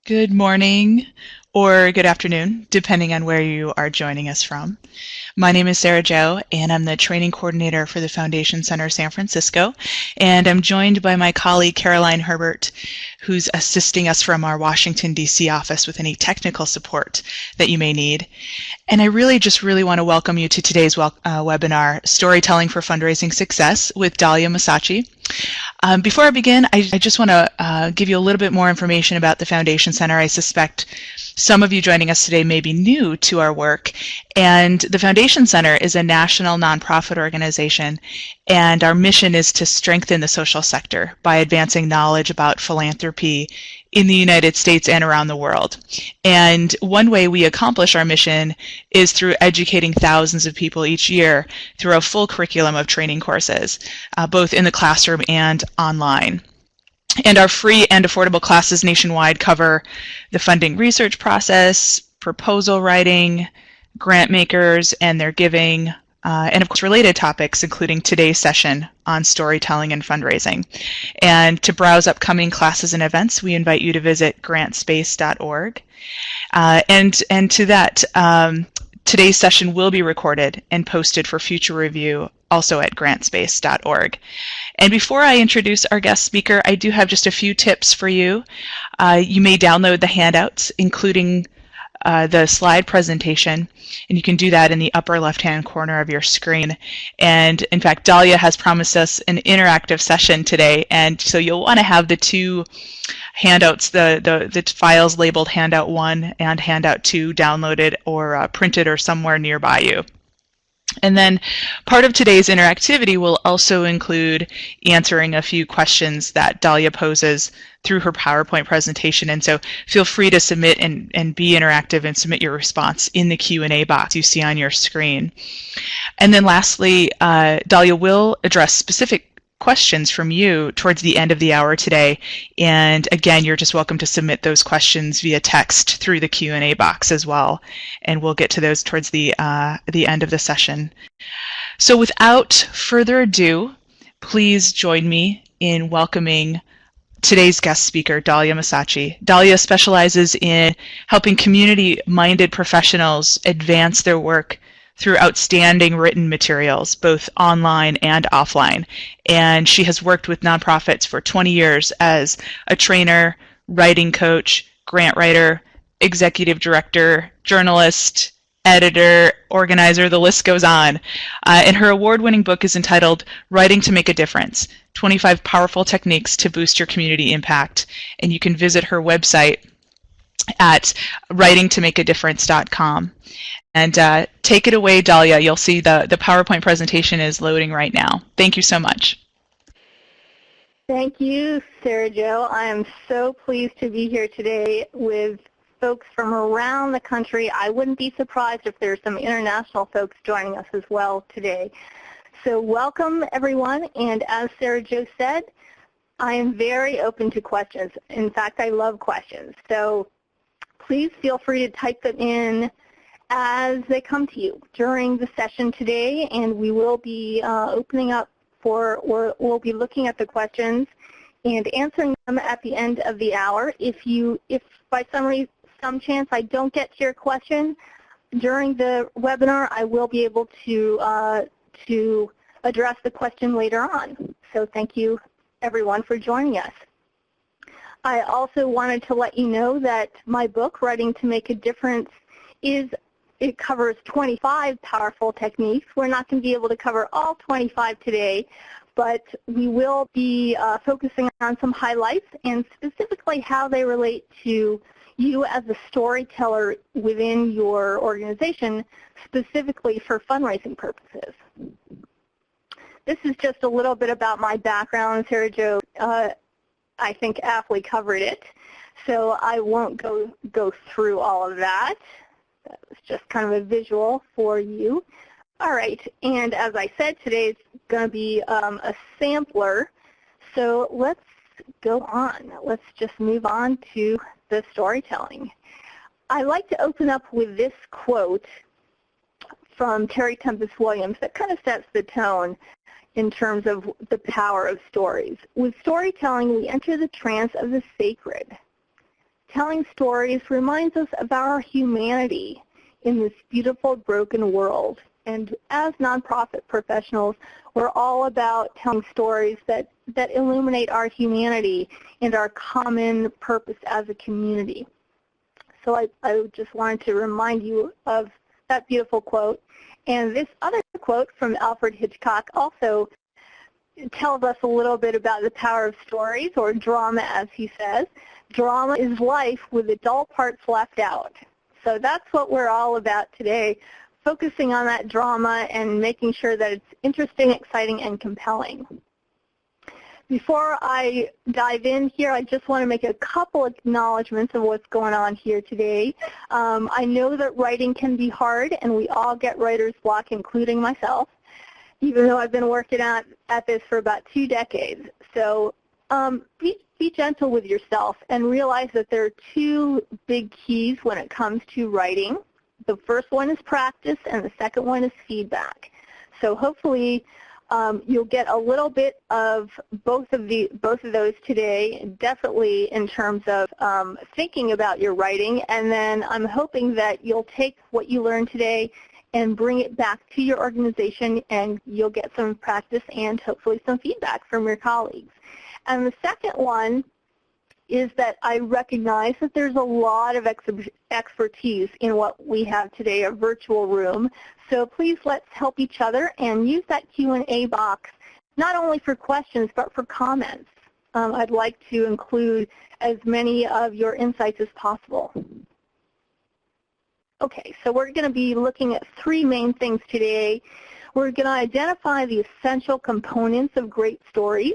Good morning or good afternoon, depending on where you are joining us from. My name is Sarah Jo, and I'm the training coordinator for the Foundation Center San Francisco, and I'm joined by my colleague Caroline Herbert, who's assisting us from our Washington, D.C. office with any technical support that you may need. And I really want to welcome you to today's webinar, Storytelling for Fundraising Success with Dalya Massachi. Before I begin, I just want to give you a little bit more information about the Foundation Center. I suspect some of you joining us today may be new to our work, and the Foundation Center is a national nonprofit organization, and our mission is to strengthen the social sector by advancing knowledge about philanthropy in the United States and around the world. And one way we accomplish our mission is through educating thousands of people each year through a full curriculum of training courses, both in the classroom and online. And our free and affordable classes nationwide cover the funding research process, proposal writing, grant makers and their giving, and of course related topics, including today's session on storytelling and fundraising. And to browse upcoming classes and events, we invite you to visit grantspace.org. And to that, today's session will be recorded and posted for future review also at grantspace.org. And before I introduce our guest speaker, I do have just a few tips for you. You may download the handouts, including the slide presentation, and you can do that in the upper left-hand corner of your screen. And in fact, Dalya has promised us an interactive session today, and so you'll want to have the two handouts, the files labeled Handout 1 and Handout 2 downloaded or printed or somewhere nearby you. And then part of today's interactivity will also include answering a few questions that Dalya poses through her PowerPoint presentation. And so feel free to submit and be interactive and submit your response in the Q&A box you see on your screen. And then lastly, Dalya will address specific questions from you towards the end of the hour today. And again, you're just welcome to submit those questions via text through the Q&A box as well. And we'll get to those towards the end of the session. So without further ado, please join me in welcoming today's guest speaker, Dalya Massachi. Dalya specializes in helping community-minded professionals advance their work through outstanding written materials, both online and offline. And she has worked with nonprofits for 20 years as a trainer, writing coach, grant writer, executive director, journalist, editor, organizer, the list goes on. And her award-winning book is entitled Writing to Make a Difference, 25 Powerful Techniques to Boost Your Community Impact. And you can visit her website at writingtomakeadifference.com. And take it away, Dalya. You'll see the PowerPoint presentation is loading right now. Thank you so much. Thank you, Sarah Jo. I am so pleased to be here today with folks from around the country. I wouldn't be surprised if there's some international folks joining us as well today. So welcome, everyone. And as Sarah Jo said, I am very open to questions. In fact, I love questions. So please feel free to type them in as they come to you during the session today, and we will be opening up or we'll be looking at the questions and answering them at the end of the hour. If by some chance I don't get to your question during the webinar, I will be able to address the question later on. So thank you, everyone, for joining us. I also wanted to let you know that my book, Writing to Make a Difference, it covers 25 powerful techniques. We're not going to be able to cover all 25 today, but we will be focusing on some highlights and specifically how they relate to you as a storyteller within your organization, specifically for fundraising purposes. This is just a little bit about my background. Sarah Jo, I think, aptly covered it, so I won't go through all of that. That was just kind of a visual for you. All right, and as I said, today is going to be a sampler, so let's go on. Let's just move on to the storytelling. I like to open up with this quote from Terry Tempest Williams that kind of sets the tone in terms of the power of stories. With storytelling, we enter the trance of the sacred. Telling stories reminds us of our humanity in this beautiful, broken world. And as nonprofit professionals, we're all about telling stories that illuminate our humanity and our common purpose as a community. So I just wanted to remind you of that beautiful quote. And this other quote from Alfred Hitchcock also tells us a little bit about the power of stories, or drama, as he says. Drama is life with the dull parts left out. So that's what we're all about today, focusing on that drama and making sure that it's interesting, exciting, and compelling. Before I dive in here, I just want to make a couple acknowledgments of what's going on here today. I know that writing can be hard, and we all get writer's block, including myself, even though I've been working at this for about 2 decades. So be gentle with yourself and realize that there are 2 big keys when it comes to writing. The first one is practice, and the second one is feedback. So hopefully you'll get a little bit of both of those today, definitely in terms of thinking about your writing, and then I'm hoping that you'll take what you learned today and bring it back to your organization, and you'll get some practice and hopefully some feedback from your colleagues. And the second one is that I recognize that there's a lot of expertise in what we have today, a virtual room. So please let's help each other and use that Q&A box, not only for questions, but for comments. I'd like to include as many of your insights as possible. Okay, so we're going to be looking at 3 main things today. We're going to identify the essential components of great stories.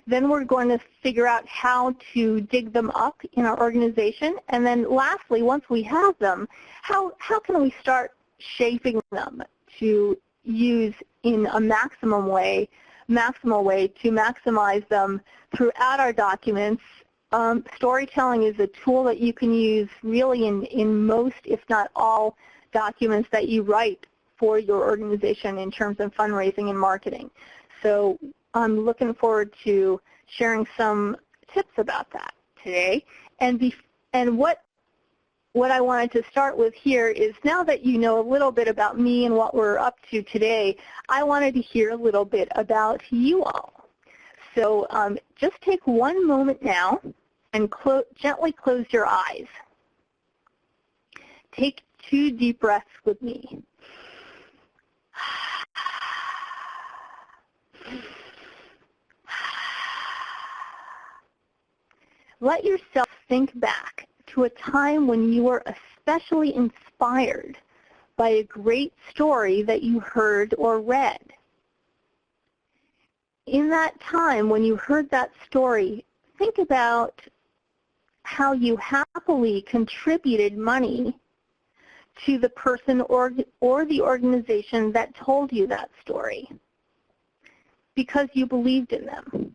Then we're going to figure out how to dig them up in our organization. And then lastly, once we have them, how can we start shaping them to use in a maximal way to maximize them throughout our documents. Storytelling is a tool that you can use really in most, if not all, documents that you write for your organization in terms of fundraising and marketing. So I'm looking forward to sharing some tips about that today. And what I wanted to start with here is, now that you know a little bit about me and what we're up to today, I wanted to hear a little bit about you all. So just take one moment now and gently close your eyes. Take 2 deep breaths with me. Let yourself think back to a time when you were especially inspired by a great story that you heard or read. In that time when you heard that story, think about how you happily contributed money to the person or the organization that told you that story because you believed in them.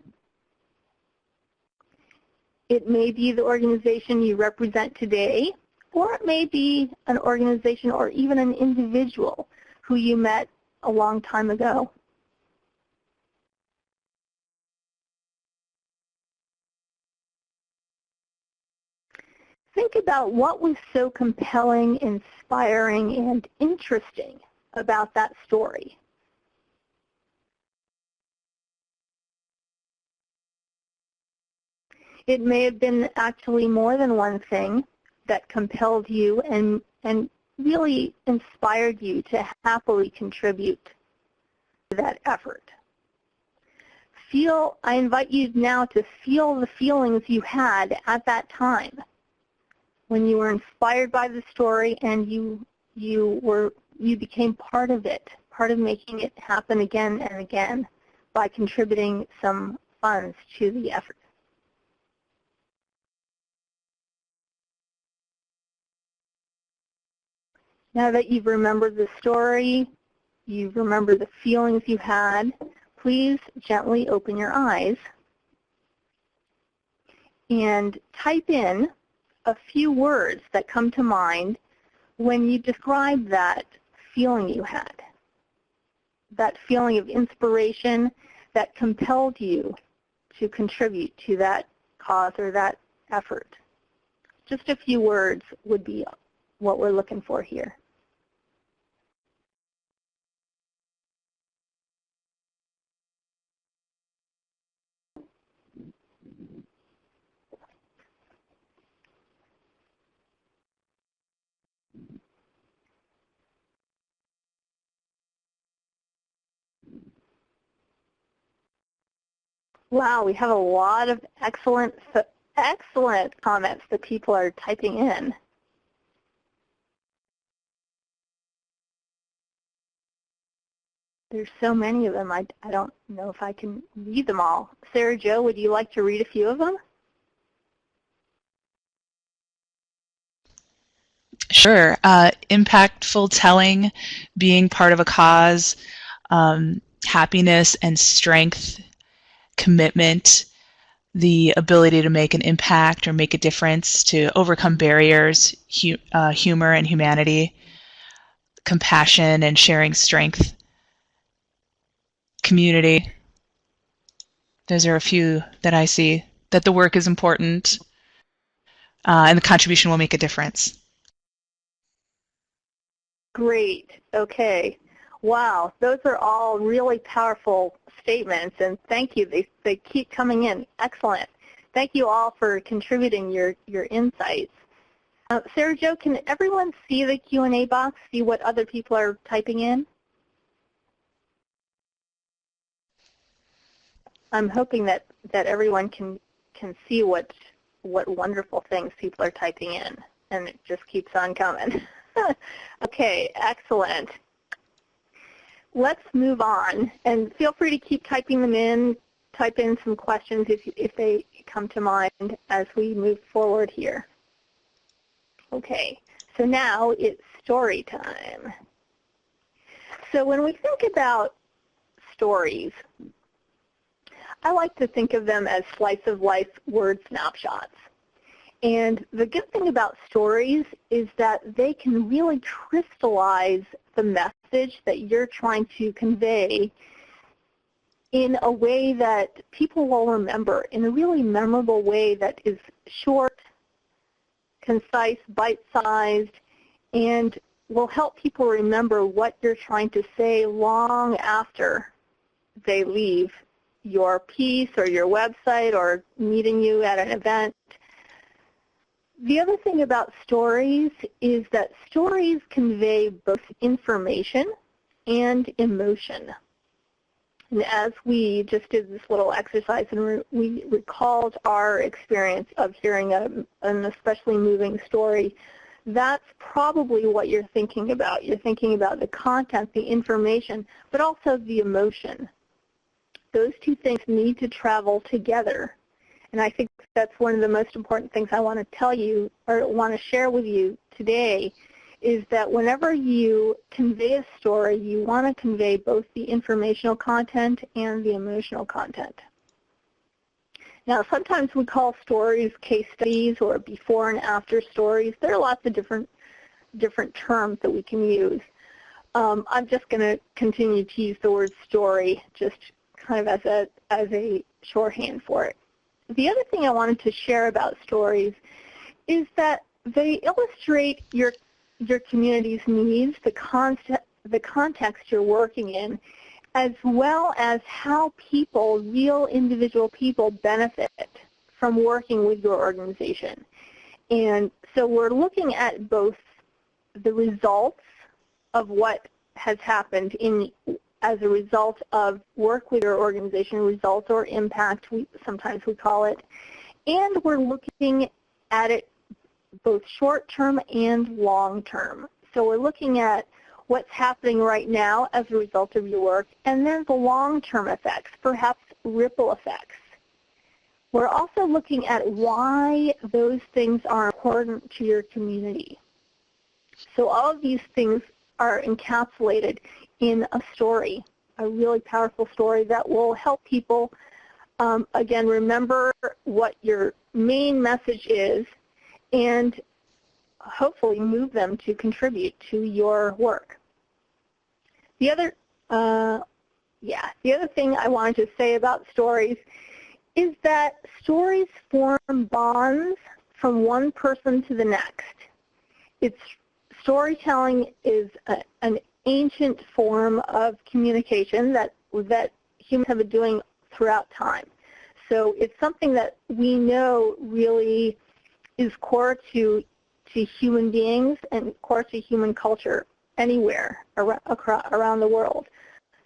It may be the organization you represent today, or it may be an organization or even an individual who you met a long time ago. Think about what was so compelling, inspiring, and interesting about that story. It may have been actually more than one thing that compelled you and really inspired you to happily contribute to that effort. I invite you now to feel the feelings you had at that time when you were inspired by the story and you became part of it, part of making it happen again and again by contributing some funds to the effort. Now that you've remembered the story, you've remembered the feelings you had, please gently open your eyes and type in a few words that come to mind when you describe that feeling you had, that feeling of inspiration that compelled you to contribute to that cause or that effort. Just a few words would be what we're looking for here. Wow, we have a lot of excellent comments that people are typing in. There's so many of them, I don't know if I can read them all. Sarah Jo, would you like to read a few of them? Sure. Impactful telling, being part of a cause, happiness and strength, commitment, the ability to make an impact or make a difference, to overcome barriers, humor and humanity, compassion and sharing strength, community. Those are a few that I see, that the work is important and the contribution will make a difference. Great. Okay. Wow. Those are all really powerful statements, and thank you. They keep coming in. Excellent. Thank you all for contributing your insights. Sarah Jo, can everyone see the Q&A box, see what other people are typing in? I'm hoping that everyone can see what wonderful things people are typing in, and it just keeps on coming. Okay, excellent. Let's move on, and feel free to keep typing them in. Type in some questions if they come to mind as we move forward here. Okay, so now it's story time. So when we think about stories, I like to think of them as slice-of-life word snapshots. And the good thing about stories is that they can really crystallize the message that you're trying to convey in a way that people will remember, in a really memorable way that is short, concise, bite-sized, and will help people remember what you're trying to say long after they leave your piece or your website or meeting you at an event. The other thing about stories is that stories convey both information and emotion. And as we just did this little exercise and we recalled our experience of hearing an especially moving story, that's probably what you're thinking about. You're thinking about the content, the information, but also the emotion. Those two things need to travel together. And I think that's one of the most important things I want to tell you or want to share with you today is that whenever you convey a story, you want to convey both the informational content and the emotional content. Now, sometimes we call stories case studies or before and after stories. There are lots of different terms that we can use. I'm just going to continue to use the word story just kind of as a shorthand for it. The other thing I wanted to share about stories is that they illustrate your community's needs, the context you're working in, as well as how people, real individual people, benefit from working with your organization. And so we're looking at both the results of what has happened as a result of work with your organization, results or impact, sometimes we call it, and we're looking at it both short-term and long-term. So we're looking at what's happening right now as a result of your work, and then the long-term effects, perhaps ripple effects. We're also looking at why those things are important to your community. So all of these things are encapsulated in a story, a really powerful story that will help people, again, remember what your main message is and hopefully move them to contribute to your work. The other thing I wanted to say about stories is that stories form bonds from one person to the next. Storytelling is an ancient form of communication that humans have been doing throughout time. So it's something that we know really is core to human beings and core to human culture anywhere around the world.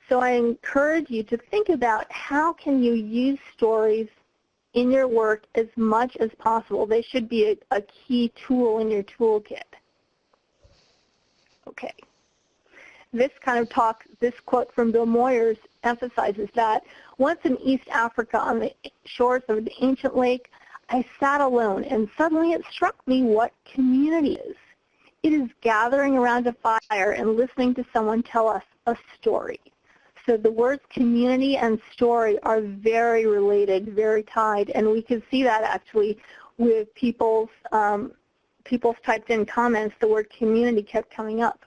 So I encourage you to think about how can you use stories in your work as much as possible. They should be a key tool in your toolkit. Okay. This quote from Bill Moyers emphasizes that once in East Africa on the shores of the ancient lake, I sat alone, and suddenly it struck me what community is. It is gathering around a fire and listening to someone tell us a story. So the words community and story are very related, very tied, and we can see that actually with people's typed in comments. The word community kept coming up.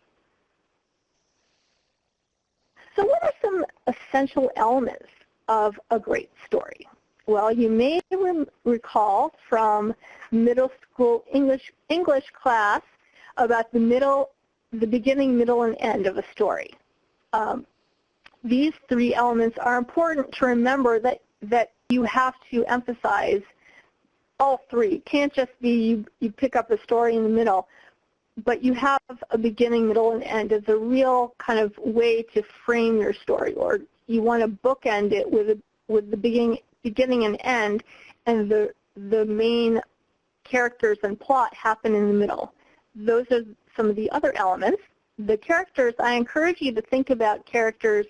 So what are some essential elements of a great story? Well, you may recall from middle school English class about the beginning, middle, and end of a story. These three elements are important to remember that you have to emphasize all three. It can't just be you pick up a story in the middle, but you have a beginning, middle, and end as a real kind of way to frame your story, or you want to bookend it with the beginning and end, and the main characters and plot happen in the middle. Those are some of the other elements. The characters, I encourage you to think about characters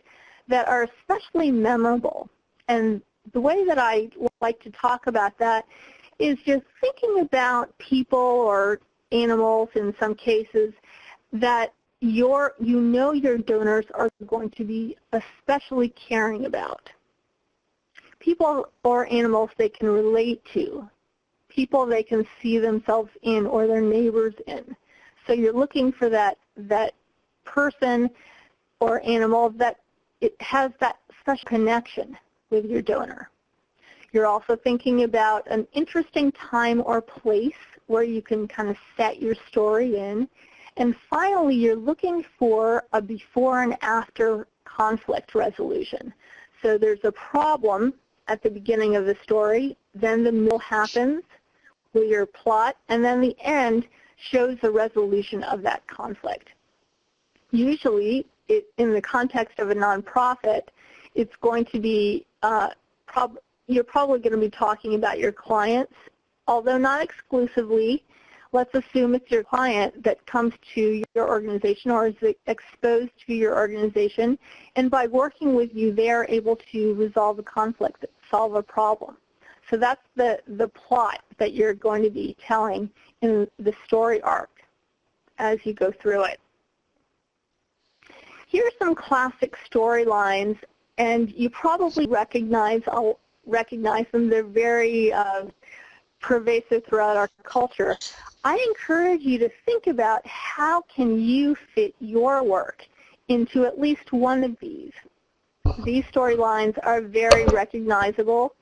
that are especially memorable. And the way that I like to talk about that is just thinking about people or animals in some cases that your donors are going to be especially caring about. People or animals they can relate to, people they can see themselves in or their neighbors in. So you're looking for that person or animal that it has that special connection with your donor. You're also thinking about an interesting time or place where you can kind of set your story in. And finally, you're looking for a before and after conflict resolution. So there's a problem at the beginning of the story, then the middle happens with your plot, and then the end shows the resolution of that conflict. Usually, in the context of a nonprofit, it's going to be, you're probably going to be talking about your clients, although not exclusively. Let's assume it's your client that comes to your organization or is exposed to your organization, and by working with you, they're able to resolve a conflict, solve a problem. So that's the plot that you're going to be telling in the story arc as you go through it. Here are some classic storylines, and you probably recognize them. They're very pervasive throughout our culture. I encourage you to think about how can you fit your work into at least one of these. These storylines are very recognizable,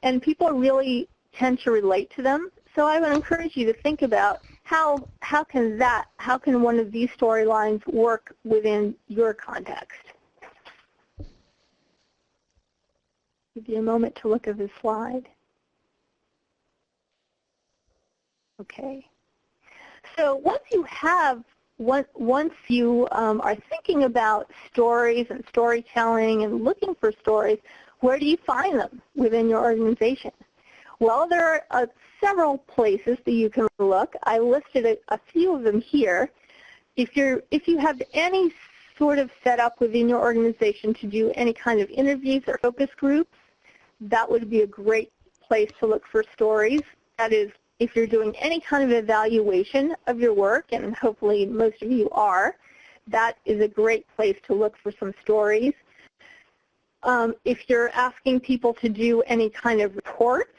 and people really tend to relate to them. So I would encourage you to think about how can one of these storylines work within your context. Give you a moment to look at this slide. Okay. So once you are thinking about stories and storytelling and looking for stories, where do you find them within your organization? Well, there are several places that you can look. I listed a few of them here. If you have any sort of setup within your organization to do any kind of interviews or focus groups, that would be a great place to look for stories. That is, if you're doing any kind of evaluation of your work, and hopefully most of you are, that is a great place to look for some stories. If you're asking people to do any kind of reports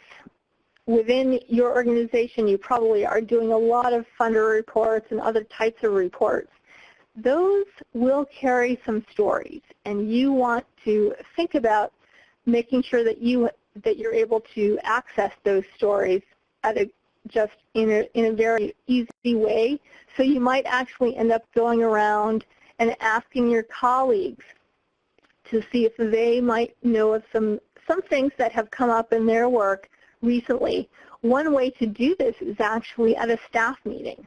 within your organization, you probably are doing a lot of funder reports and other types of reports. Those will carry some stories, and you want to think about making sure that you're able to access those stories just in a very easy way. So you might actually end up going around and asking your colleagues to see if they might know of some things that have come up in their work recently. One way to do this is actually at a staff meeting.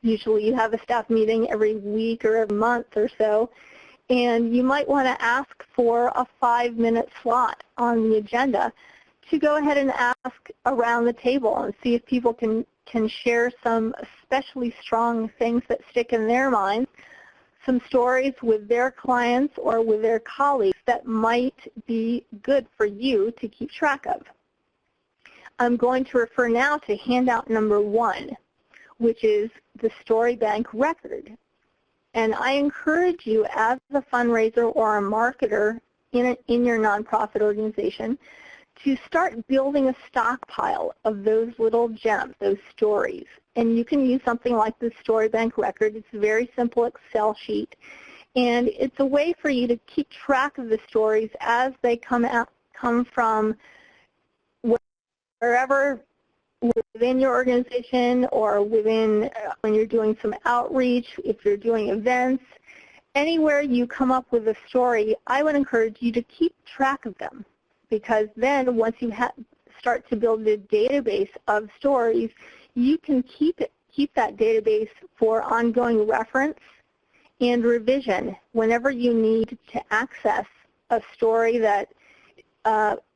Usually you have a staff meeting every week or every month or so, and you might want to ask for a 5-minute slot on the agenda to go ahead and ask around the table and see if people can share some especially strong things that stick in their minds, some stories with their clients or with their colleagues that might be good for you to keep track of. I'm going to refer now to handout number 1, which is the story bank record. And I encourage you as a fundraiser or a marketer in your nonprofit organization to start building a stockpile of those little gems, those stories. And you can use something like the story bank record. It's a very simple Excel sheet. And it's a way for you to keep track of the stories as they come from wherever within your organization or within when you're doing some outreach, if you're doing events, anywhere you come up with a story, I would encourage you to keep track of them, because then once you start to build a database of stories, you can keep that database for ongoing reference and revision whenever you need to access a story that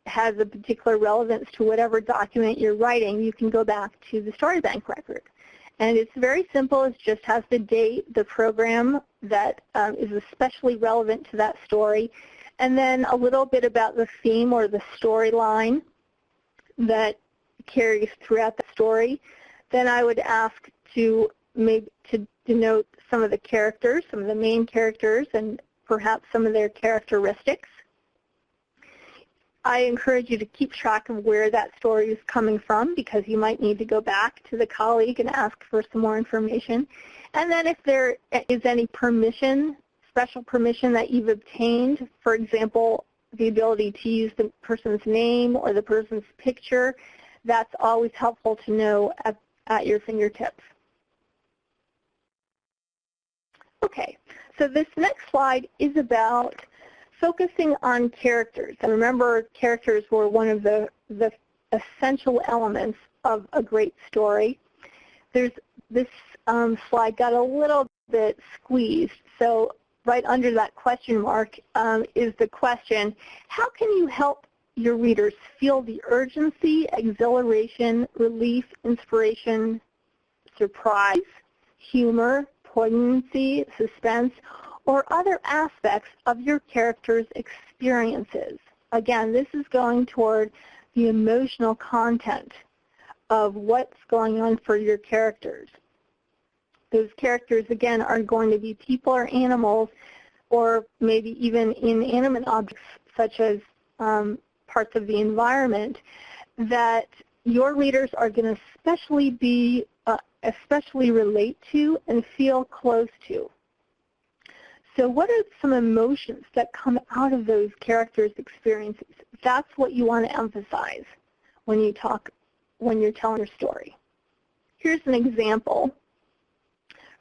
has a particular relevance to whatever document you're writing. You can go back to the story bank record. And it's very simple. It just has the date, the program that is especially relevant to that story, and then a little bit about the theme or the storyline that carries throughout the story. Then I would ask to denote some of the characters, some of the main characters, and perhaps some of their characteristics. I encourage you to keep track of where that story is coming from, because you might need to go back to the colleague and ask for some more information. And then if there is any permission, special permission that you've obtained, for example, the ability to use the person's name or the person's picture, that's always helpful to know at your fingertips. Okay, so this next slide is about focusing on characters. And remember, characters were one of the essential elements of a great story. This slide got a little bit squeezed, so right under that question mark is the question, how can you help your readers feel the urgency, exhilaration, relief, inspiration, surprise, humor, poignancy, suspense, or other aspects of your character's experiences? Again, this is going toward the emotional content of what's going on for your characters. Those characters, again, are going to be people or animals, or maybe even inanimate objects such as parts of the environment that your readers are going to especially relate to and feel close to. So what are some emotions that come out of those characters' experiences? That's what you want to emphasize when you're telling your story. Here's an example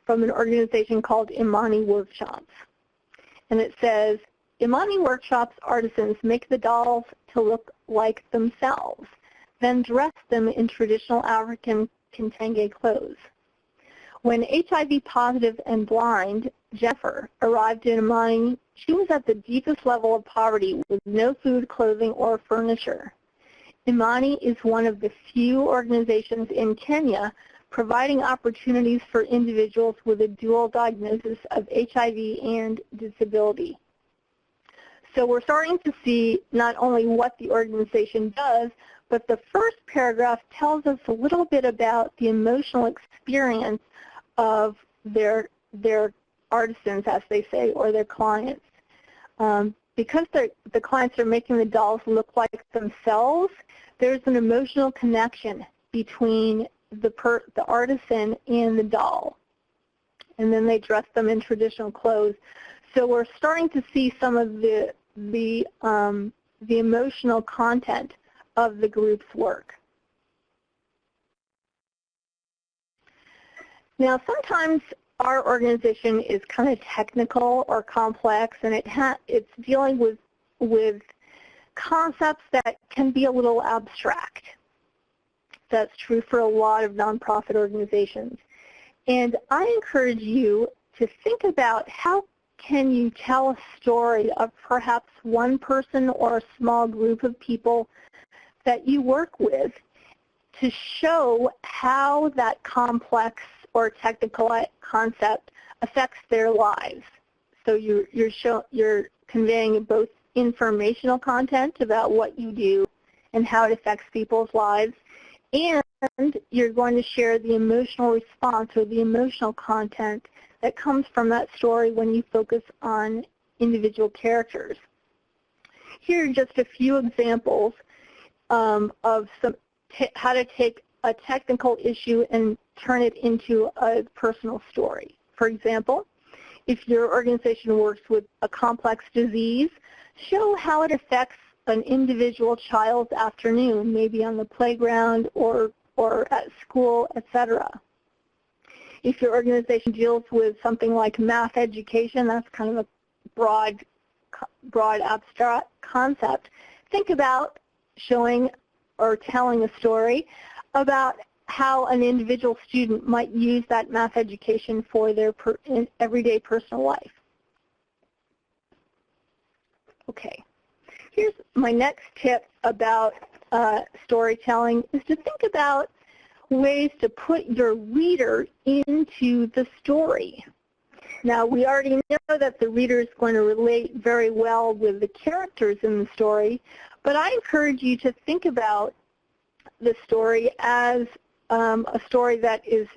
from an organization called Imani Workshops. And it says, Imani Workshops artisans make the dolls to look like themselves, then dress them in traditional African Kintenge clothes. When HIV positive and blind Jennifer arrived in Imani, she was at the deepest level of poverty with no food, clothing, or furniture. Imani is one of the few organizations in Kenya providing opportunities for individuals with a dual diagnosis of HIV and disability. So we're starting to see not only what the organization does, but the first paragraph tells us a little bit about the emotional experience of their artisans, as they say, or their clients. Because the clients are making the dolls look like themselves, there's an emotional connection between the artisan and the doll. And then they dress them in traditional clothes. So we're starting to see some of the emotional content of the group's work. Now, sometimes our organization is kind of technical or complex, and it's dealing with concepts that can be a little abstract. That's true for a lot of nonprofit organizations. And I encourage you to think about how can you tell a story of perhaps one person or a small group of people that you work with to show how that complex or technical concept affects their lives. So you're conveying both informational content about what you do and how it affects people's lives, and you're going to share the emotional response or the emotional content that comes from that story when you focus on individual characters. Here are just a few examples of how to take a technical issue and turn it into a personal story. For example, if your organization works with a complex disease, show how it affects an individual child's afternoon, maybe on the playground or at school, etc. If your organization deals with something like math education, that's kind of a broad abstract concept, think about showing or telling a story about how an individual student might use that math education for their everyday personal life. Okay, here's my next tip about storytelling is to think about ways to put your reader into the story. Now, we already know that the reader is going to relate very well with the characters in the story, but I encourage you to think about the story as a story that is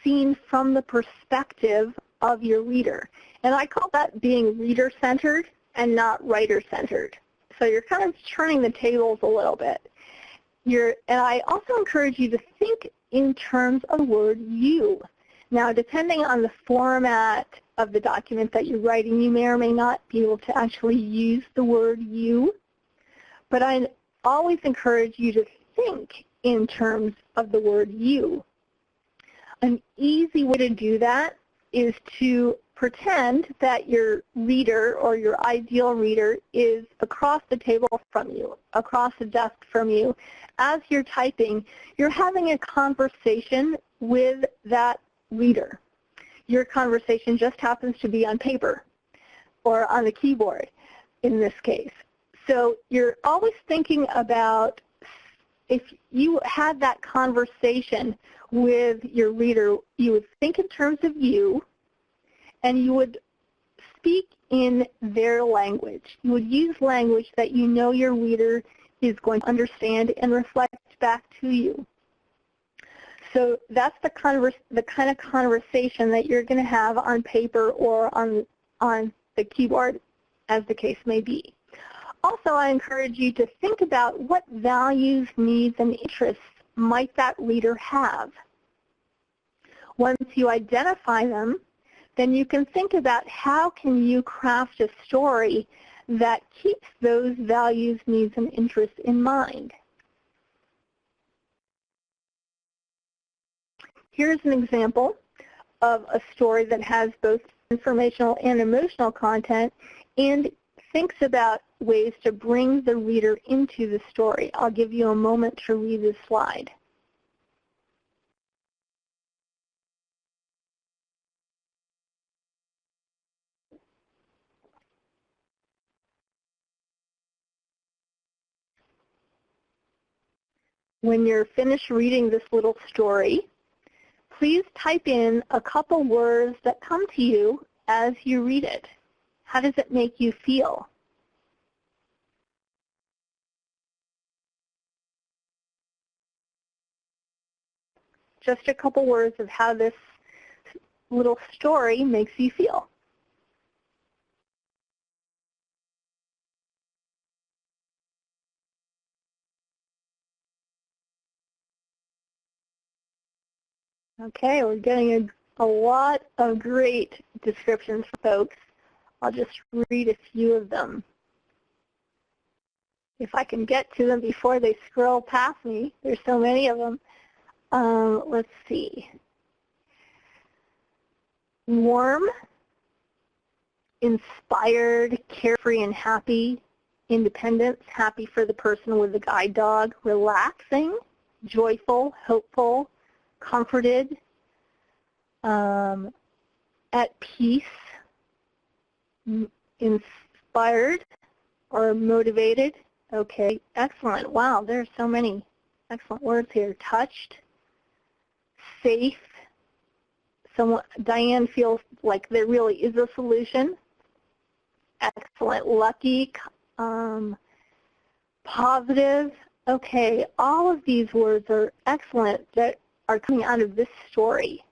seen from the perspective of your reader. And I call that being reader-centered and not writer-centered. So you're kind of turning the tables a little bit. And I also encourage you to think in terms of the word you. Now, depending on the format of the document that you're writing, you may or may not be able to actually use the word you, but I always encourage you to think in terms of the word you. An easy way to do that is to pretend that your reader or your ideal reader is across the table from you, across the desk from you. As you're typing, you're having a conversation with that reader. Your conversation just happens to be on paper or on the keyboard in this case. So you're always thinking about if you had that conversation with your reader, you would think in terms of you, and you would speak in their language. You would use language that you know your reader is going to understand and reflect back to you. So that's the kind of conversation that you're going to have on paper or on the keyboard, as the case may be. Also, I encourage you to think about what values, needs, and interests might that reader have. Once you identify them, then you can think about how can you craft a story that keeps those values, needs, and interests in mind. Here's an example of a story that has both informational and emotional content and thinks about ways to bring the reader into the story. I'll give you a moment to read this slide. When you're finished reading this little story, please type in a couple words that come to you as you read it. How does it make you feel? Just a couple words of how this little story makes you feel. Okay, we're getting a lot of great descriptions from folks. I'll just read a few of them. If I can get to them before they scroll past me, there's so many of them. Let's see. warm, inspired, carefree, and happy. Independence, happy for the person with the guide dog. Relaxing, joyful, hopeful, comforted, at peace, inspired, or motivated. Okay, excellent. Wow, there are so many excellent words here. Touched, safe. Diane feels like there really is a solution. Excellent. Lucky, positive. Okay, all of these words are excellent that are coming out of this story.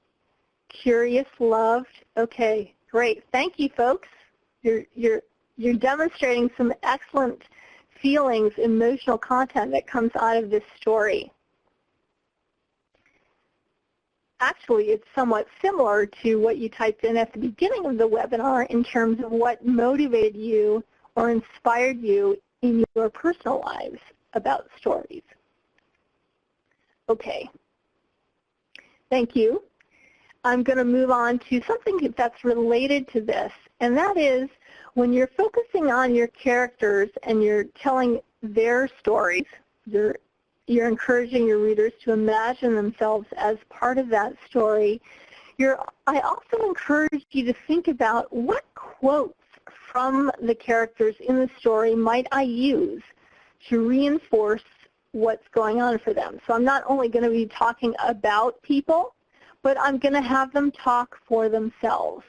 Curious, loved. Okay, great. Thank you, folks. You're demonstrating some excellent feelings, emotional content that comes out of this story. Actually, it's somewhat similar to what you typed in at the beginning of the webinar in terms of what motivated you or inspired you in your personal lives about stories. Okay. Thank you. I'm going to move on to something that's related to this, and that is when you're focusing on your characters and you're telling their stories, you're encouraging your readers to imagine themselves as part of that story. I also encourage you to think about what quotes from the characters in the story might I use to reinforce what's going on for them. So I'm not only going to be talking about people, but I'm going to have them talk for themselves.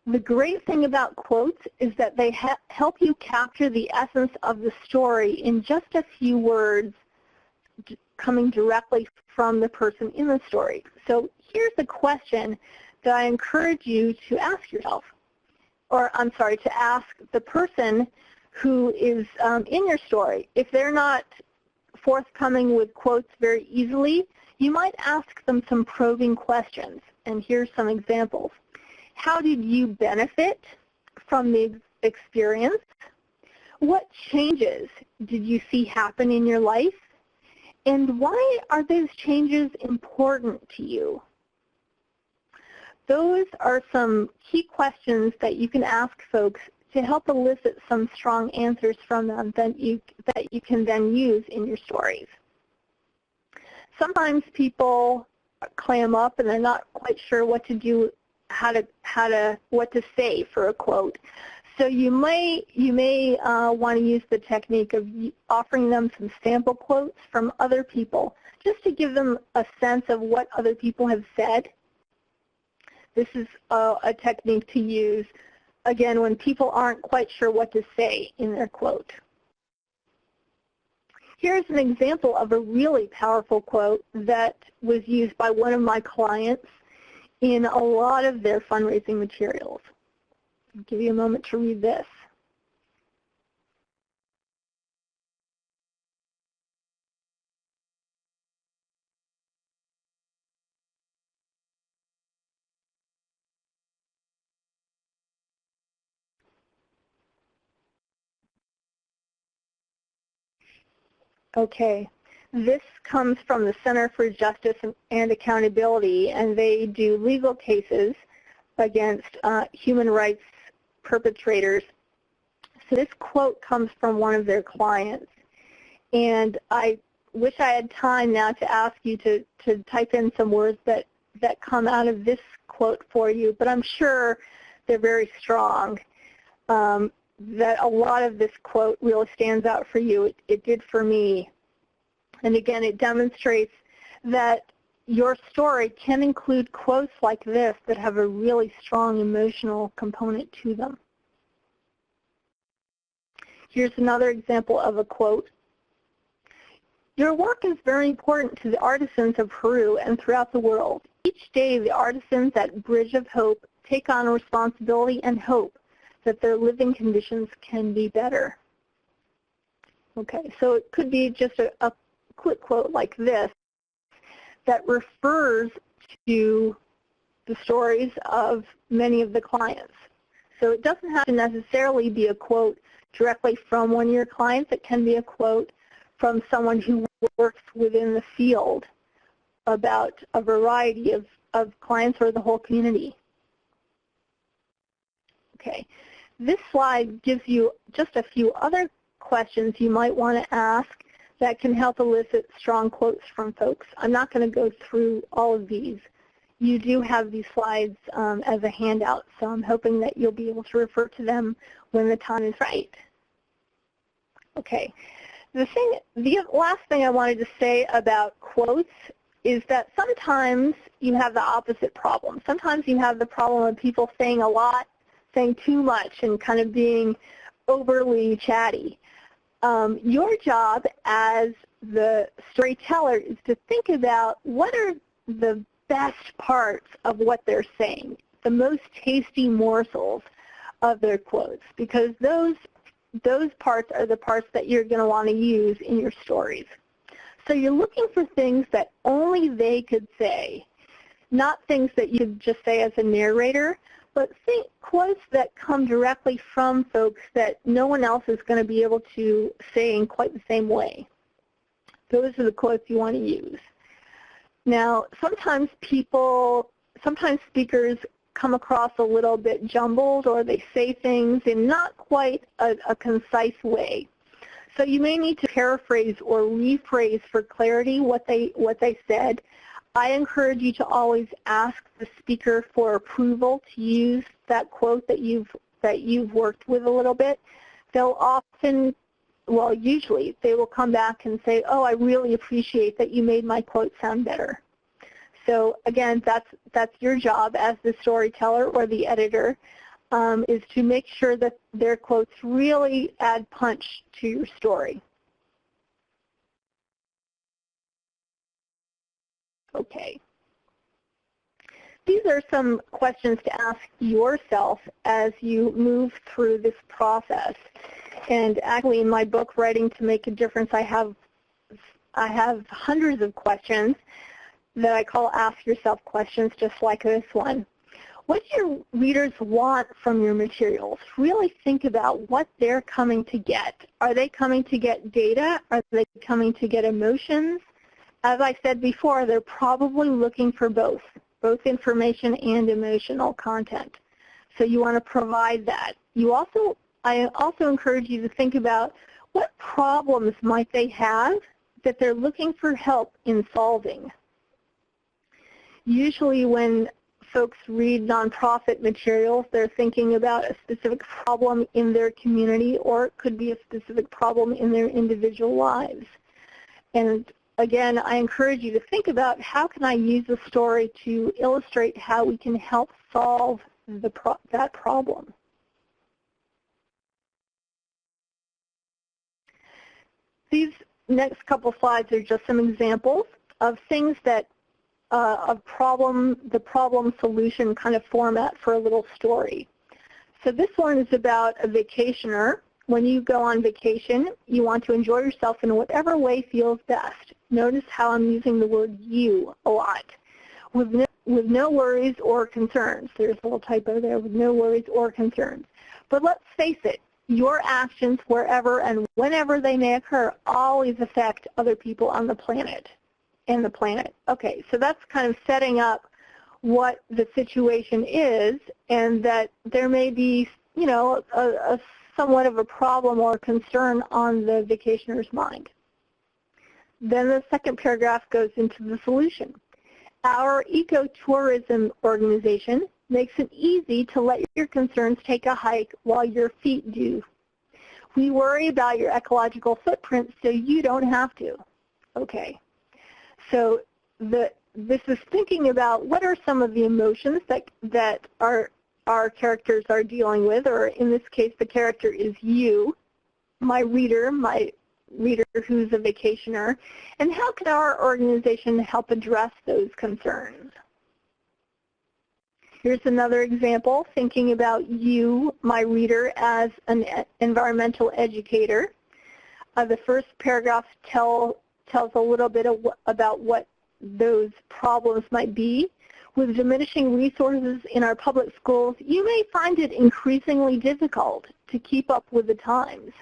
The great thing about quotes is that they help you capture the essence of the story in just a few words coming directly from the person in the story. So here's a question that I encourage you to ask yourself, or I'm sorry, to ask the person who is in your story. If they're not forthcoming with quotes very easily, you might ask them some probing questions, and here's some examples. How did you benefit from the experience? What changes did you see happen in your life? And why are those changes important to you? Those are some key questions that you can ask folks to help elicit some strong answers from them that you can then use in your stories. Sometimes people clam up and they're not quite sure what to do, what to say for a quote. So you may want to use the technique of offering them some sample quotes from other people, just to give them a sense of what other people have said. This is a technique to use, again, when people aren't quite sure what to say in their quote. Here's an example of a really powerful quote that was used by one of my clients in a lot of their fundraising materials. I'll give you a moment to read this. Okay, this comes from the Center for Justice and Accountability, and they do legal cases against human rights perpetrators. So this quote comes from one of their clients, and I wish I had time now to ask you to type in some words that come out of this quote for you, but I'm sure they're very strong. That a lot of this quote really stands out for you. It did for me. And again, it demonstrates that your story can include quotes like this that have a really strong emotional component to them. Here's another example of a quote. Your work is very important to the artisans of Peru and throughout the world. Each day, the artisans at Bridge of Hope take on a responsibility and hope that their living conditions can be better. Okay, so it could be just a quick quote like this that refers to the stories of many of the clients. So it doesn't have to necessarily be a quote directly from one of your clients. It can be a quote from someone who works within the field about a variety of clients or the whole community. Okay, this slide gives you just a few other questions you might want to ask that can help elicit strong quotes from folks. I'm not going to go through all of these. You do have these slides as a handout, so I'm hoping that you'll be able to refer to them when the time is right. Okay, the last thing I wanted to say about quotes is that sometimes you have the opposite problem. Sometimes you have the problem of people saying a lot, saying too much, and kind of being overly chatty. Your job as the storyteller is to think about what are the best parts of what they're saying, the most tasty morsels of their quotes, because those parts are the parts that you're going to want to use in your stories. So you're looking for things that only they could say, not things that you could just say as a narrator, but think quotes that come directly from folks that no one else is going to be able to say in quite the same way. Those are the quotes you want to use. Now, sometimes speakers come across a little bit jumbled, or they say things in not quite a concise way. So you may need to paraphrase or rephrase for clarity what they said. I encourage you to always ask the speaker for approval to use that quote that you've worked with a little bit. They'll often, well, usually they will come back and say, "Oh, I really appreciate that you made my quote sound better." So again, that's your job as the storyteller or the editor, is to make sure that their quotes really add punch to your story. Okay. These are some questions to ask yourself as you move through this process. And actually in my book, Writing to Make a Difference, I have hundreds of questions that I call ask yourself questions, just like this one. What do your readers want from your materials? Really think about what they're coming to get. Are they coming to get data? Are they coming to get emotions? As I said before, they're probably looking for both information and emotional content. So you want to provide that. I also encourage you to think about what problems might they have that they're looking for help in solving. Usually when folks read nonprofit materials, they're thinking about a specific problem in their community, or it could be a specific problem in their individual lives. And again, I encourage you to think about how can I use a story to illustrate how we can help solve that problem. These next couple slides are just some examples of things that the problem solution kind of format for a little story. So this one is about a vacationer. When you go on vacation, you want to enjoy yourself in whatever way feels best. Notice how I'm using the word you a lot. With no worries or concerns. There's a little typo there, with no worries or concerns. But let's face it, your actions wherever and whenever they may occur always affect other people on the planet. Okay, so that's kind of setting up what the situation is, and that there may be, you know, a somewhat of a problem or concern on the vacationer's mind. Then the second paragraph goes into the solution. Our ecotourism organization makes it easy to let your concerns take a hike while your feet do. We worry about your ecological footprint so you don't have to. Okay. So this is thinking about what are some of the emotions that our characters are dealing with, or in this case the character is you, my reader who's a vacationer, and how can our organization help address those concerns? Here's another example, thinking about you, my reader, as an environmental educator. The first paragraph tells a little bit about what those problems might be. With diminishing resources in our public schools, you may find it increasingly difficult to keep up with the times.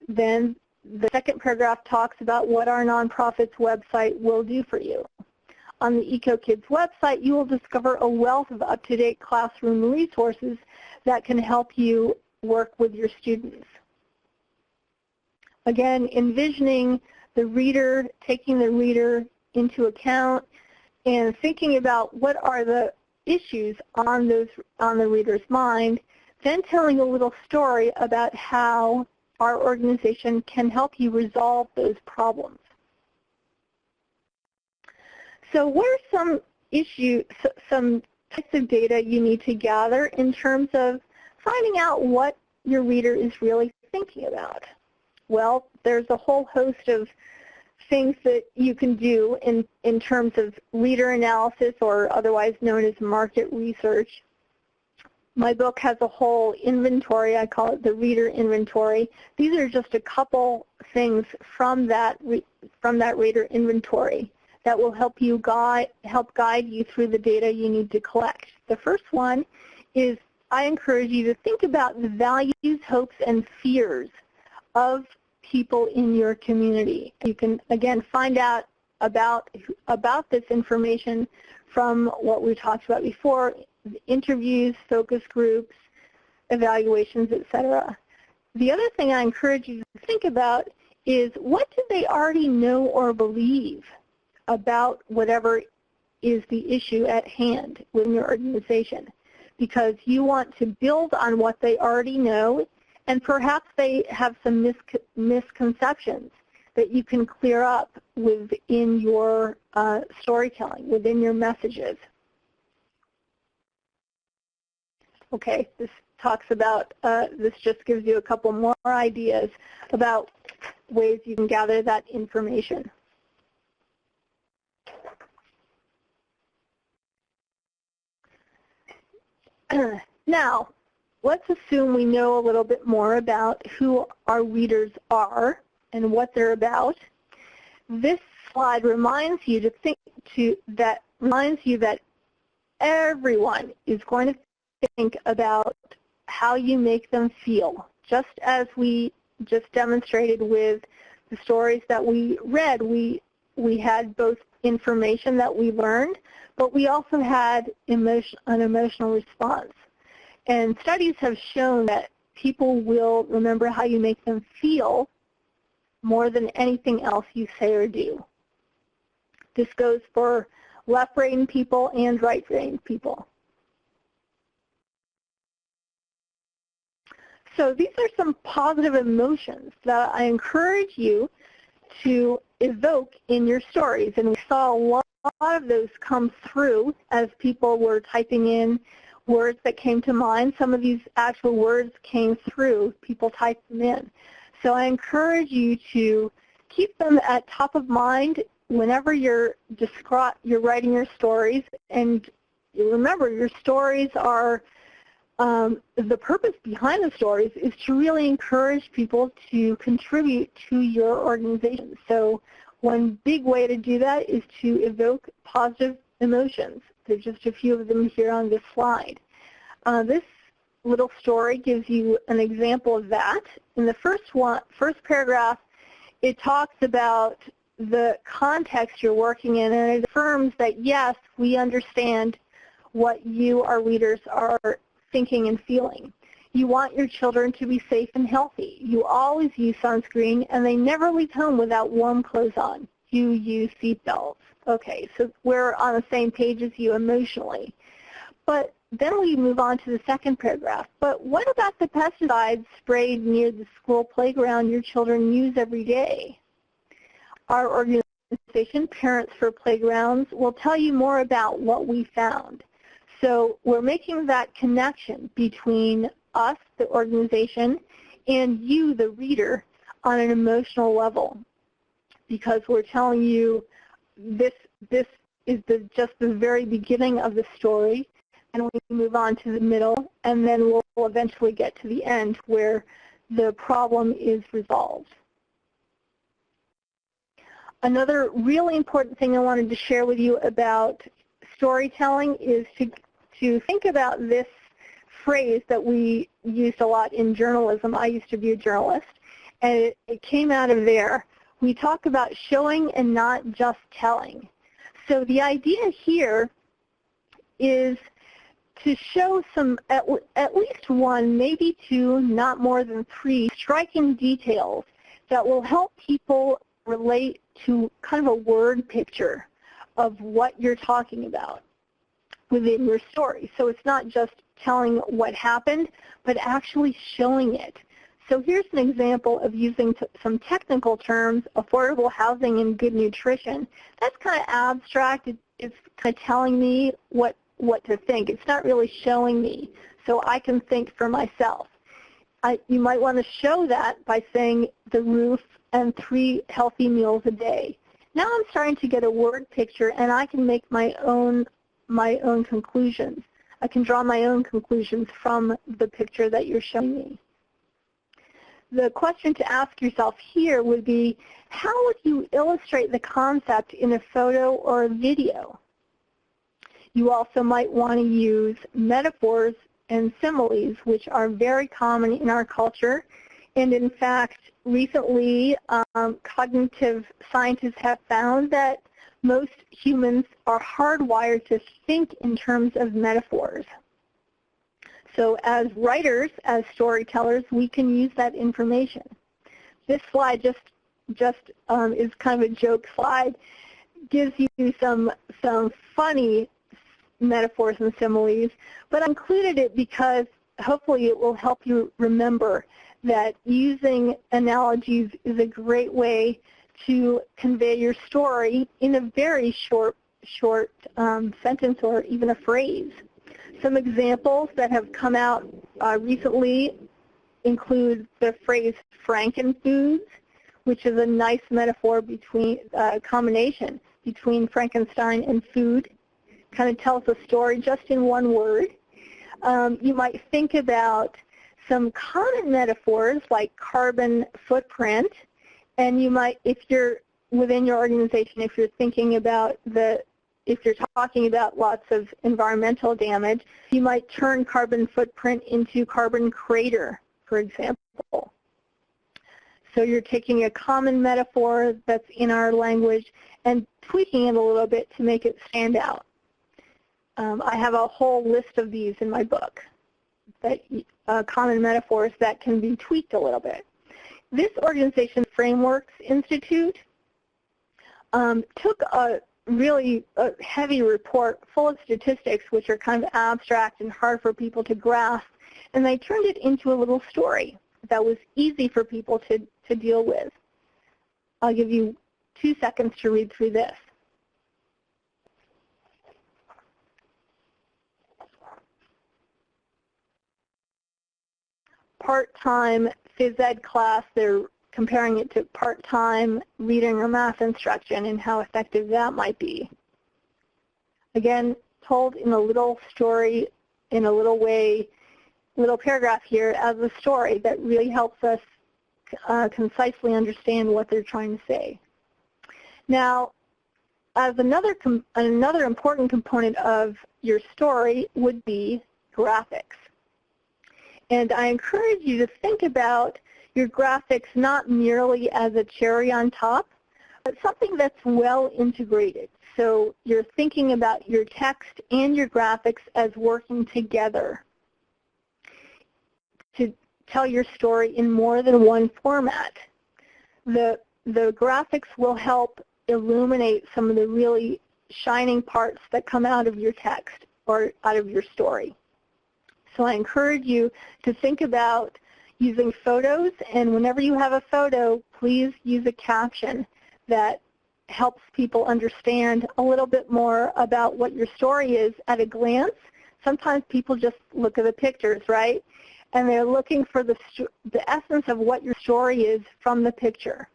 Then the second paragraph talks about what our nonprofit's website will do for you. on the EcoKids website, you will discover a wealth of up-to-date classroom resources that can help you work with your students. Again, envisioning the reader, taking the reader into account, and thinking about what are the issues on the reader's mind, then telling a little story about how our organization can help you resolve those problems. So what are some types of data you need to gather in terms of finding out what your reader is really thinking about? Well, there's a whole host of things that you can do in terms of reader analysis, or otherwise known as market research. My book has a whole inventory. I call it the reader inventory. These are just a couple things from that reader inventory that will help guide you through the data you need to collect. The first one is I encourage you to think about the values, hopes, and fears of people in your community. You can, again, find out about this information from what we talked about before, interviews, focus groups, evaluations, etc. The other thing I encourage you to think about is what do they already know or believe about whatever is the issue at hand within your organization, because you want to build on what they already know, and perhaps they have some misconceptions that you can clear up within your storytelling, within your messages. Okay, this talks about, this just gives you a couple more ideas about ways you can gather that information. Now, let's assume we know a little bit more about who our readers are and what they're about. This slide reminds you that everyone is going to think about how you make them feel. Just as we just demonstrated with the stories that we read, we had both information that we learned, but we also had an emotional response. And studies have shown that people will remember how you make them feel more than anything else you say or do. This goes for left-brained people and right-brained people. So these are some positive emotions that I encourage you to evoke in your stories. And we saw a lot of those come through as people were typing in words that came to mind. Some of these actual words came through. People typed them in. So I encourage you to keep them at top of mind whenever you're writing your stories. And remember, your stories are, the purpose behind the stories is to really encourage people to contribute to your organization. So one big way to do that is to evoke positive emotions. There's just a few of them here on this slide. This little story gives you an example of that. In the first paragraph, it talks about the context you're working in, and it affirms that, yes, we understand what you, our readers, are thinking and feeling. You want your children to be safe and healthy. You always use sunscreen, and they never leave home without warm clothes on. You use seatbelts. Okay, so we're on the same page as you emotionally. But then we move on to the second paragraph. But what about the pesticides sprayed near the school playground your children use every day? Our organization, Parents for Playgrounds, will tell you more about what we found. So we're making that connection between us, the organization, and you, the reader, on an emotional level, because we're telling you this is just the very beginning of the story, and we move on to the middle, and then we'll eventually get to the end where the problem is resolved. Another really important thing I wanted to share with you about storytelling is to think about this phrase that we used a lot in journalism. I used to be a journalist, and it came out of there. We talk about showing and not just telling. So the idea here is to show some, at least one, maybe two, not more than three, striking details that will help people relate to kind of a word picture of what you're talking about within your story. So it's not just telling what happened, but actually showing it. So here's an example of using some technical terms, affordable housing and good nutrition. That's kind of abstract. It's kind of telling me what to think. It's not really showing me, so I can think for myself. You might want to show that by saying the roof and 3 healthy meals a day. Now I'm starting to get a word picture, and I can make my own conclusions. I can draw my own conclusions from the picture that you're showing me. The question to ask yourself here would be, how would you illustrate the concept in a photo or a video? You also might want to use metaphors and similes, which are very common in our culture. And in fact, recently, cognitive scientists have found that most humans are hardwired to think in terms of metaphors. So as writers, as storytellers, we can use that information. This slide just is kind of a joke slide. Gives you some funny metaphors and similes, but I included it because hopefully it will help you remember that using analogies is a great way to convey your story in a very short sentence or even a phrase. Some examples that have come out recently include the phrase Frankenfoods, which is a nice metaphor between combination between Frankenstein and food. Kind of tells a story just in one word. You might think about some common metaphors like carbon footprint, and you might, if you're within your organization, if you're thinking about if you're talking about lots of environmental damage, you might turn carbon footprint into carbon crater, for example. So you're taking a common metaphor that's in our language and tweaking it a little bit to make it stand out. I have a whole list of these in my book, common metaphors that can be tweaked a little bit. This organization, Frameworks Institute, took a really heavy report full of statistics which are kind of abstract and hard for people to grasp, and they turned it into a little story that was easy for people to deal with. I'll give you 2 seconds to read through this. Part-time phys ed class, they're comparing it to part-time reading or math instruction and how effective that might be. Again, told in a little story, in a little way, little paragraph here as a story that really helps us concisely understand what they're trying to say. Now, as another important component of your story would be graphics. And I encourage you to think about your graphics not merely as a cherry on top, but something that's well integrated. So you're thinking about your text and your graphics as working together to tell your story in more than one format. The graphics will help illuminate some of the really shining parts that come out of your text or out of your story. So I encourage you to think about using photos, and whenever you have a photo, please use a caption that helps people understand a little bit more about what your story is at a glance. Sometimes people just look at the pictures, right? And they're looking for the essence of what your story is from the picture.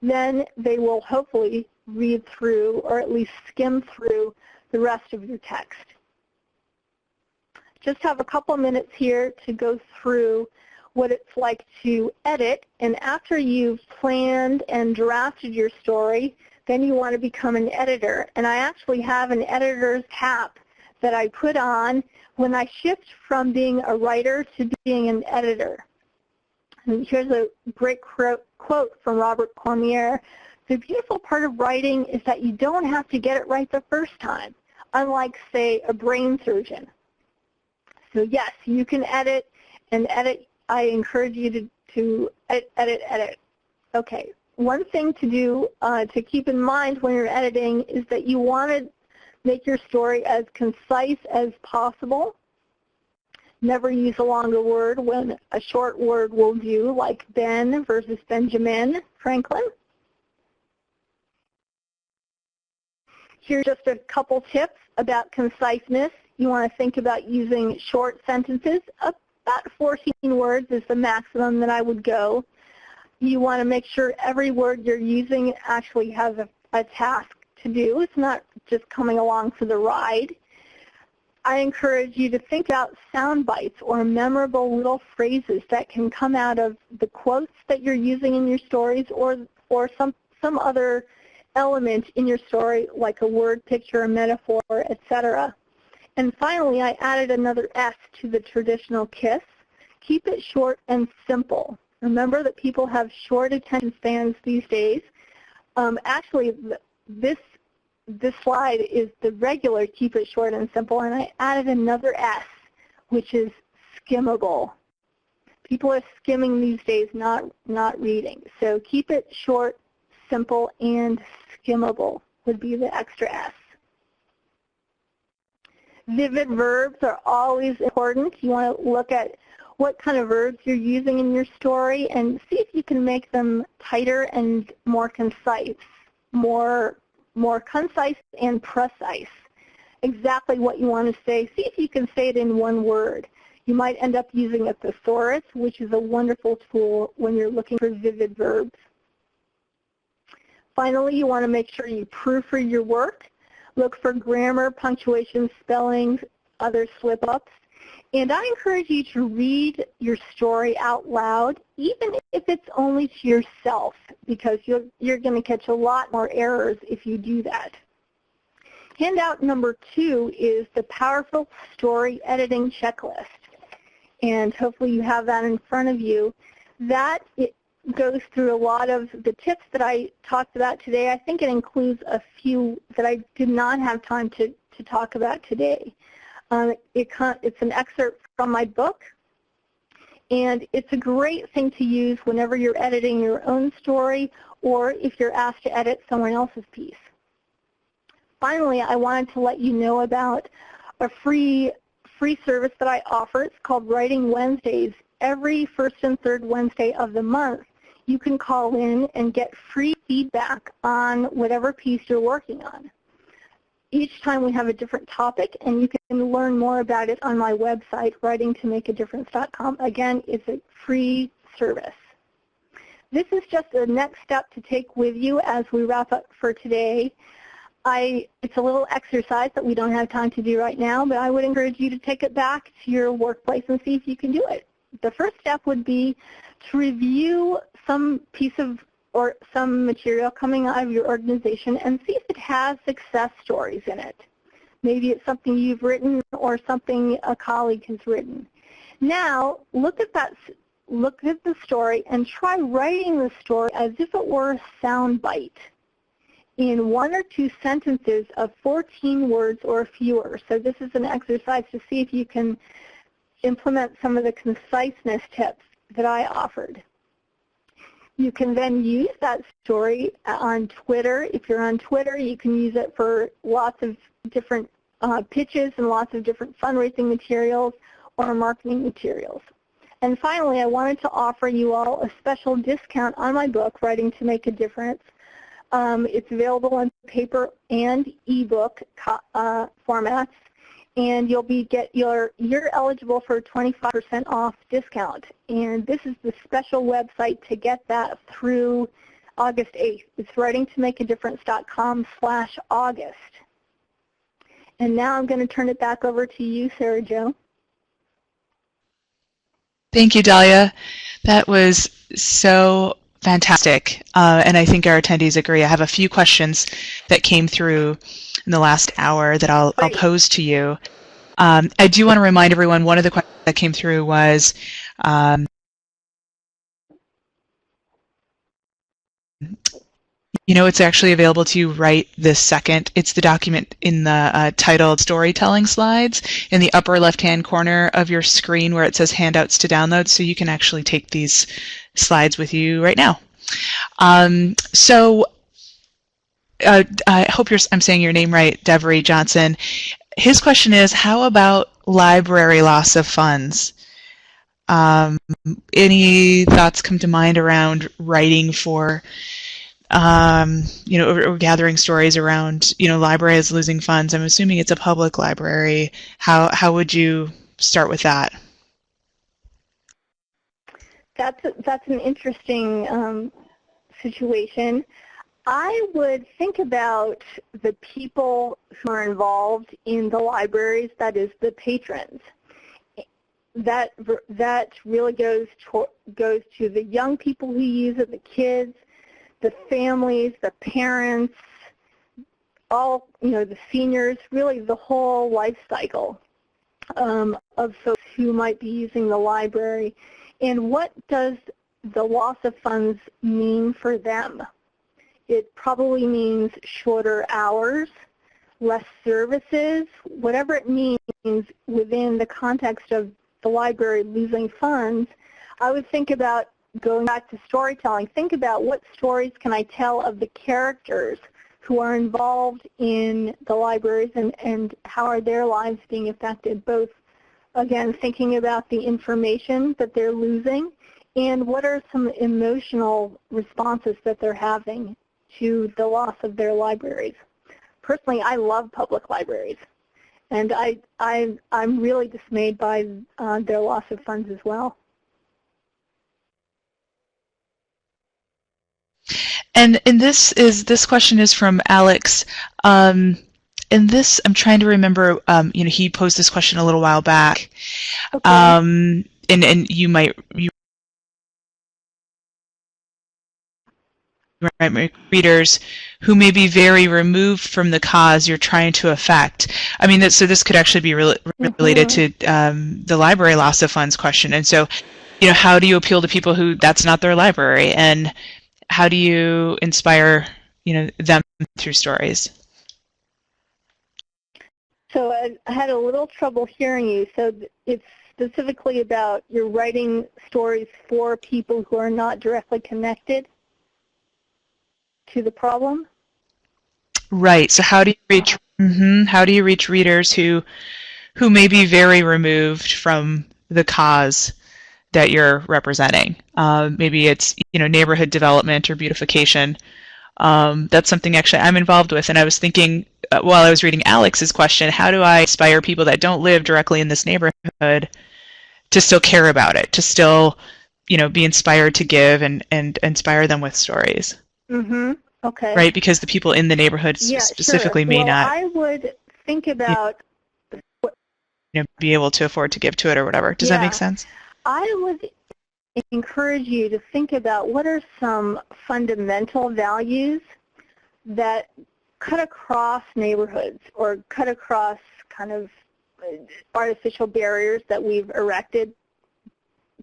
Then they will hopefully read through or at least skim through the rest of your text. Just have a couple minutes here to go through what it's like to edit, and after you've planned and drafted your story, then you want to become an editor. And I actually have an editor's cap that I put on when I shift from being a writer to being an editor. And here's a great quote from Robert Cormier. The beautiful part of writing is that you don't have to get it right the first time, unlike, say, a brain surgeon. So yes, you can edit and edit. I encourage you to edit. Okay, one thing to do to keep in mind when you're editing is that you want to make your story as concise as possible. Never use a longer word when a short word will do, like Ben versus Benjamin Franklin. Here's just a couple tips about conciseness. You want to think about using short sentences. About 14 words is the maximum that I would go. You want to make sure every word you're using actually has a task to do. It's not just coming along for the ride. I encourage you to think about sound bites or memorable little phrases that can come out of the quotes that you're using in your stories or some other element in your story, like a word picture, a metaphor, etc. And finally, I added another S to the traditional KISS. Keep it short and simple. Remember that people have short attention spans these days. Actually, this slide is the regular keep it short and simple, and I added another S, which is skimmable. People are skimming these days, not reading. So keep it short, simple, and skimmable would be the extra S. Vivid verbs are always important. You want to look at what kind of verbs you're using in your story and see if you can make them tighter and more concise, more concise and precise. Exactly what you want to say. See if you can say it in one word. You might end up using a thesaurus, which is a wonderful tool when you're looking for vivid verbs. Finally, you want to make sure you proofread your work. Look for grammar, punctuation, spellings, other slip-ups. And I encourage you to read your story out loud, even if it's only to yourself, because you're going to catch a lot more errors if you do that. Handout number 2 is the Powerful Story Editing Checklist. And hopefully you have that in front of you. It goes through a lot of the tips that I talked about today. I think it includes a few that I did not have time to talk about today. It's an excerpt from my book, and it's a great thing to use whenever you're editing your own story or if you're asked to edit someone else's piece. Finally, I wanted to let you know about a free service that I offer. It's called Writing Wednesdays. Every first and third Wednesday of the month, you can call in and get free feedback on whatever piece you're working on. Each time we have a different topic, and you can learn more about it on my website, writingtomakeadifference.com. Again, it's a free service. This is just a next step to take with you as we wrap up for today. It's a little exercise that we don't have time to do right now, but I would encourage you to take it back to your workplace and see if you can do it. The first step would be to review some piece of or some material coming out of your organization and see if it has success stories in it. Maybe it's something you've written or something a colleague has written. Now, look at the story and try writing the story as if it were a sound bite in 1 or 2 sentences of 14 words or fewer. So this is an exercise to see if you can implement some of the conciseness tips that I offered. You can then use that story on Twitter. If you're on Twitter, you can use it for lots of different pitches and lots of different fundraising materials or marketing materials. And finally, I wanted to offer you all a special discount on my book, Writing to Make a Difference. It's available in paper and ebook formats. And you're eligible for a 25% off discount. And this is the special website to get that through August 8th. It's writingtomakeadifference.com/August. And now I'm going to turn it back over to you, Sarah Jo. Thank you, Dalya. That was so fantastic, and I think our attendees agree. I have a few questions that came through in the last hour that I'll pose to you. I do want to remind everyone, one of the questions that came through was You know, it's actually available to you right this second. It's the document in the titled Storytelling Slides in the upper left-hand corner of your screen where it says Handouts to Download, so you can actually take these slides with you right now. I hope I'm saying your name right, Devery Johnson. His question is, how about library loss of funds? Any thoughts come to mind around writing for, or gathering stories around, libraries losing funds? I'm assuming it's a public library. How would you start with that? That's an interesting situation. I would think about the people who are involved in the libraries, that is the patrons. That really goes to the young people who use it, the kids, the families, the parents, all, the seniors, really the whole life cycle of folks who might be using the library. And what does the loss of funds mean for them? It probably means shorter hours, less services, whatever it means within the context of the library losing funds. I would think about, going back to storytelling, think about what stories can I tell of the characters who are involved in the libraries, and how are their lives being affected, both, again, thinking about the information that they're losing and what are some emotional responses that they're having to the loss of their libraries. Personally, I love public libraries, and I'm really dismayed by their loss of funds as well. And this question is from Alex. And this, I'm trying to remember, he posed this question a little while back. Okay. And readers who may be very removed from the cause you're trying to affect. I mean, so this could actually be related to the library loss of funds question. And so, how do you appeal to people who that's not their library, and how do you inspire, them through stories? So I had a little trouble hearing you. So it's specifically about you're writing stories for people who are not directly connected to the problem? Right. So how do you reach readers who may be very removed from the cause that you're representing? Maybe it's neighborhood development or beautification. That's something actually I'm involved with, and I was thinking while I was reading Alex's question, how do I inspire people that don't live directly in this neighborhood to still care about it, to still be inspired to give and inspire them with stories? Mm-hmm. Okay. Right, because the people in the neighborhood specifically may not. I would think about be able to afford to give to it or whatever. Does that make sense? I would encourage you to think about what are some fundamental values that cut across neighborhoods or cut across kind of artificial barriers that we've erected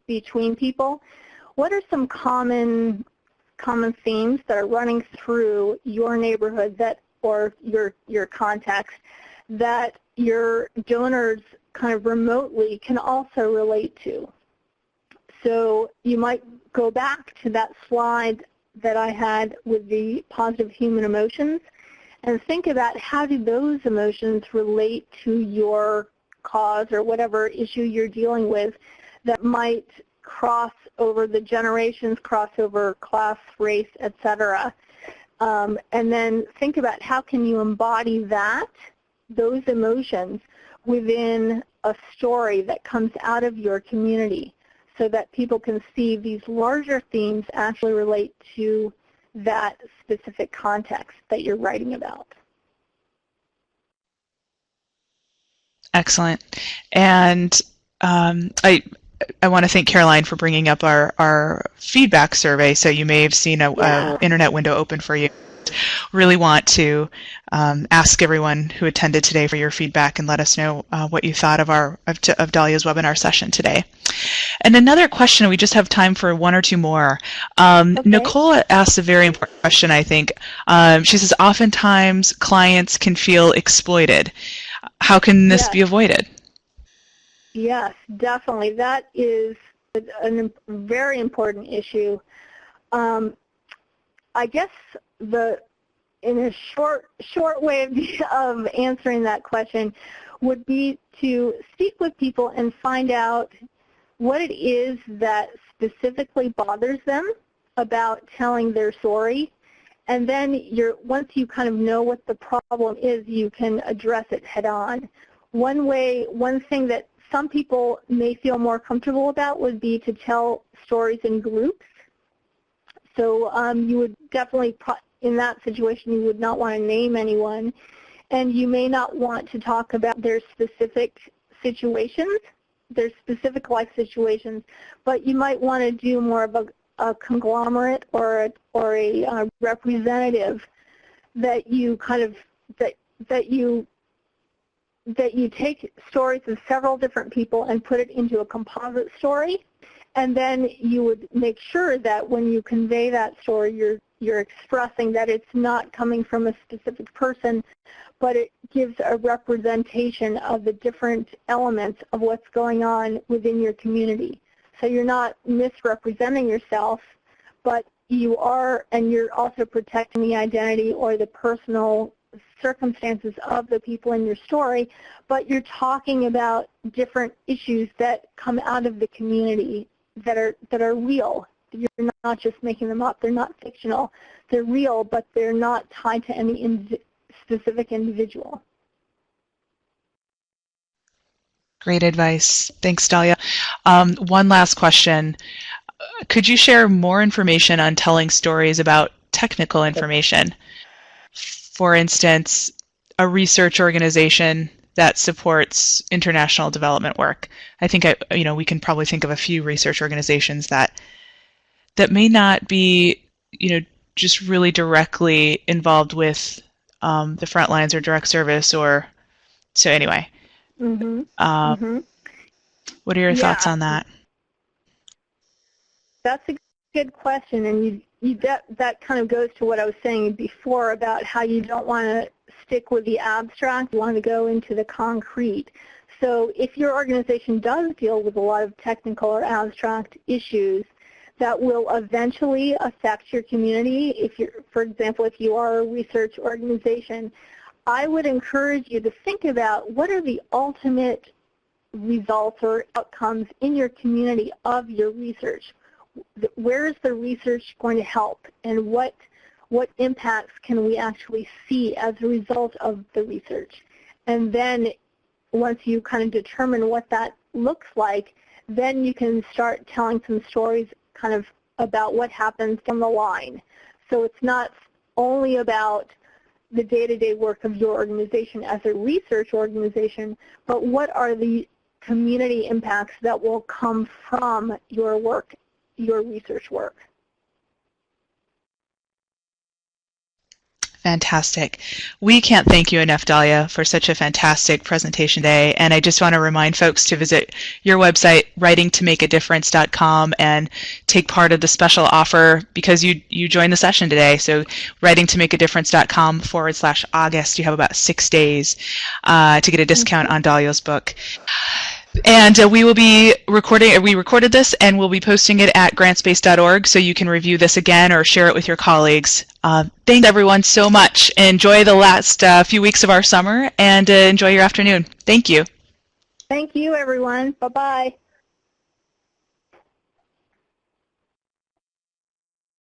between people. What are some common themes that are running through your neighborhood or your context that your donors kind of remotely can also relate to? So you might go back to that slide that I had with the positive human emotions and think about how do those emotions relate to your cause or whatever issue you're dealing with that might cross over the generations, cross over class, race, etc. And then think about how can you embody those emotions within a story that comes out of your community so that people can see these larger themes actually relate to that specific context that you're writing about. Excellent. And I want to thank Caroline for bringing up our feedback survey. So you may have seen a internet window open for you really want to ask everyone who attended today for your feedback and let us know what you thought of of Dalya's webinar session today. And another question, we just have time for one or two more. Okay. Nicole asked a very important question, I think. She says, oftentimes clients can feel exploited. How can this be avoided? Yes, definitely. That is a very important issue. I guess in a short way of answering that question would be to speak with people and find out what it is that specifically bothers them about telling their story. And then once you kind of know what the problem is, you can address it head on. One thing that some people may feel more comfortable about would be to tell stories in groups. So you would definitely, in that situation, you would not want to name anyone, and you may not want to talk about their specific situations, their specific life situations, but you might want to do more of a conglomerate or a representative that you kind of that you take stories of several different people and put it into a composite story. And then you would make sure that when you convey that story, you're expressing that it's not coming from a specific person, but it gives a representation of the different elements of what's going on within your community. So you're not misrepresenting yourself, but you are, and you're also protecting the identity or the personal circumstances of the people in your story, but you're talking about different issues that come out of the community that are real. You're not just making them up. They're not fictional. They're real, but they're not tied to any specific individual. Great advice. Thanks, Dalya. One last question. Could you share more information on telling stories about technical information? For instance, a research organization that supports international development work. I think we can probably think of a few research organizations that may not be just really directly involved with the front lines or direct service or so anyway. What are your thoughts on that? That's a good question, and that kind of goes to what I was saying before about how you don't want to stick with the abstract, you want to go into the concrete. So if your organization does deal with a lot of technical or abstract issues that will eventually affect your community, for example, if you are a research organization, I would encourage you to think about what are the ultimate results or outcomes in your community of your research. Where is the research going to help, and what impacts can we actually see as a result of the research? And then once you kind of determine what that looks like, then you can start telling some stories kind of about what happens down the line. So it's not only about the day-to-day work of your organization as a research organization, but what are the community impacts that will come from your work, your research work. Fantastic. We can't thank you enough, Dalya, for such a fantastic presentation today. And I just want to remind folks to visit your website, writingtomakeadifference.com, and take part of the special offer because you joined the session today. So writingtomakeadifference.com/August, you have about 6 days to get a discount on Dalya's book. And we recorded this and we'll be posting it at grantspace.org so you can review this again or share it with your colleagues. Thanks everyone so much. Enjoy the last few weeks of our summer and enjoy your afternoon. Thank you. Thank you everyone. Bye-bye.